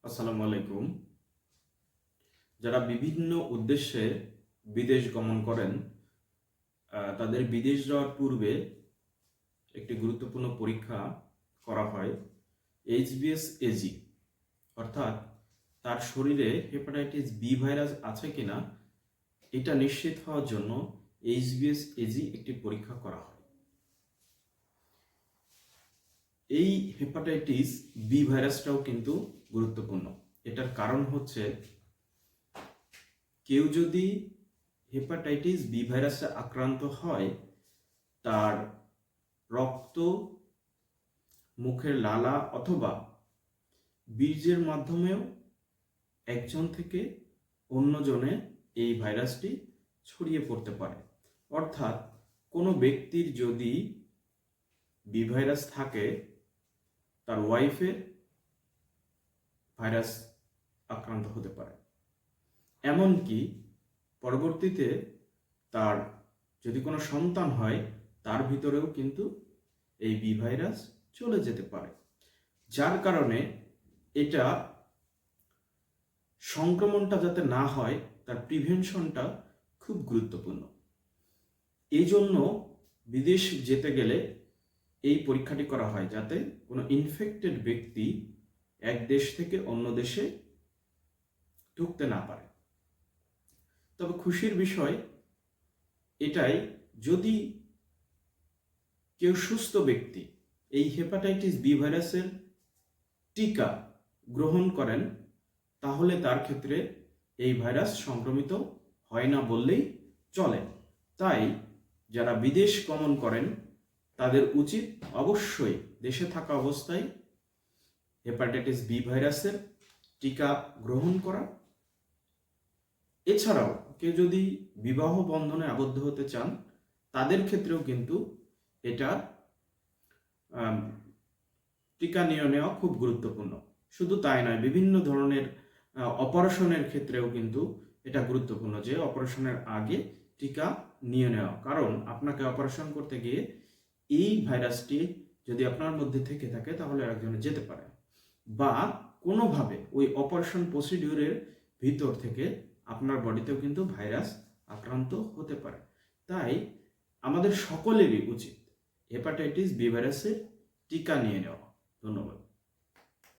আসসালামু আলাইকুম। যারা বিভিন্ন উদ্দেশ্যে বিদেশ গমন করেন, তাদের বিদেশ যাওয়ার পূর্বে একটি গুরুত্বপূর্ণ পরীক্ষা করা হয়, HBsAg, অর্থাৎ তার শরীরে হেপাটাইটিস বি ভাইরাস আছে কিনা এটা নিশ্চিত হওয়ার জন্য HBsAg একটি পরীক্ষা করা হয়। এই হেপাটাইটিস বি ভাইরাসটাও কিন্তু গুরুত্বপূর্ণ। এটার কারণ হচ্ছে, কেউ যদি হেপাটাইটিস বি ভাইরাসে আক্রান্ত হয়, তার রক্ত, মুখের লালা অথবা বীর্যের মাধ্যমেও একজন থেকে অন্যজনে এই ভাইরাসটি ছড়িয়ে পড়তে পারে। অর্থাৎ কোনো ব্যক্তির যদি বি ভাইরাস থাকে, তার ওয়াইফের ভাইরাস আক্রান্ত হতে পারে। এমনকি পরবর্তীতে তার যদি কোনো সন্তান হয়, তার ভিতরেও কিন্তু এই বি ভাইরাস চলে যেতে পারে। যার কারণে এটা সংক্রমণটা যাতে না হয়, তার প্রিভেনশনটা খুব গুরুত্বপূর্ণ। এই জন্য বিদেশ যেতে গেলে এই পরীক্ষাটি করা হয়, যাতে কোনো ইনফেক্টেড ব্যক্তি এক দেশ থেকে অন্য দেশে ঢুকতে না পারে। তবে খুশির বিষয় এটাই, যদি কেউ সুস্থ ব্যক্তি এই হেপাটাইটিস বি ভাইরাসের টিকা গ্রহণ করেন, তাহলে তার ক্ষেত্রে এই ভাইরাস সংক্রমিত হয় না বললেই চলে। তাই যারা বিদেশ গমন করেন, তাদের উচিত অবশ্যই দেশে থাকা অবস্থায় হেপাটাইটিস বি ভাইরাসের টিকা গ্রহণ করা। এছাড়াও কেউ যদি বিবাহ বন্ধনে আবদ্ধ হতে চান, তাদের ক্ষেত্রেও কিন্তু এটা টিকা নিয়ে নেওয়া খুব গুরুত্বপূর্ণ। শুধু তাই নয়, বিভিন্ন ধরনের অপারেশনের ক্ষেত্রেও কিন্তু এটা গুরুত্বপূর্ণ যে অপারেশনের আগে টিকা নিয়ে নেওয়া। কারণ আপনাকে অপারেশন করতে গিয়ে এই ভাইরাসটি যদি আপনার মধ্যে থেকে থাকে, তাহলে একজনে যেতে পারে, বা কোনোভাবে ওই অপারেশন প্রসিডিউরের ভিতর থেকে আপনার বডিতেও কিন্তু ভাইরাস আক্রান্ত হতে পারে। তাই আমাদের সকলেরই উচিত হেপাটাইটিস বি ভাইরাসের টিকা নিয়ে নেওয়া। ধন্যবাদ।